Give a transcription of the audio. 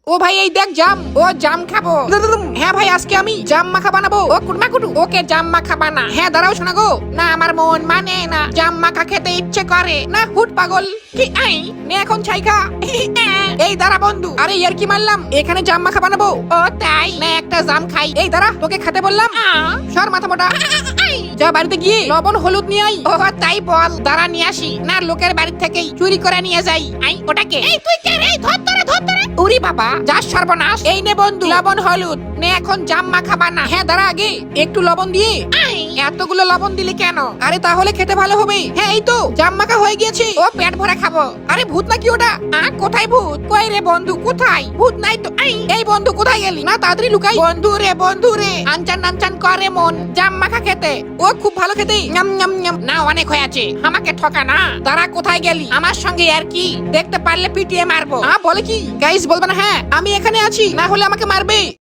ও ভাই এই দেখ জাম, ও জাম খাবো। হ্যাঁ ভাই আজকে আমি জাম মাখা বানাবো। ও কুটমা কুটু, ওকে জাম মাখা বানা। হ্যাঁ দাঁড়াও শোনা গো, না আমার মন মানে না, জাম মাখা খেতে ইচ্ছে করে না। হুট পাগল কি আই নে এখন ছাই খা। এই দাঁড়া বন্ধু, আরে ইয়ার কি মারলাম, এখানে জাম মাখা বানাবো। ও তাই না, একটা জাম খাই। এই দাঁড়া, তোকে খেতে বললাম, সর মাথা মোটা। যা বাড়িতে গিয়ে লবণ হলুদ নিয়ে আই। ও তাই বল, দাঁড়া নিয়ে আসি। না লোকের বাড়ি থেকেই চুরি করে নিয়ে যাই। আই ওটাকে, এই তুই কে রে, ধর ধরে ধর ধরে। উরি বাবা যা সর্বনাশ। এই নে বন্ধু লবণ হলুদ, নে এখন জাম মাখা বানা। হ্যাঁ দাঁড়া আগে একটু লবণ দিয়ে। এতগুলো লবণ দিলি কেন? আরে তাহলে খেতে ভালো হবে। হ্যাঁ এই তো জাম মাখা হয়ে গিয়েছে। ও পেট ভরে খাবো। আরে ভূত নাকি ওটা? কোথায় ভূত? কই রে বন্ধু কোথায়? ভূত নাই তো। এই বন্ধু কোথায় গেলি? না তাড়াতাড়ি লুকাই। বন্ধু রে আনচান নানচান করে মন জাম মাখা খেতে। ও খুব ভালো খেতে। নাম নাম নাম। না অনেক হয়েছে, আমাকে ঠকা না। তারা কোথায় গেলি? আমার সঙ্গে আর কি, দেখতে পারলে পিটিয়ে মারবো। বলে কি গাইস বলবে না? হ্যাঁ আমি এখানে আছি, না হলে আমাকে মারবে।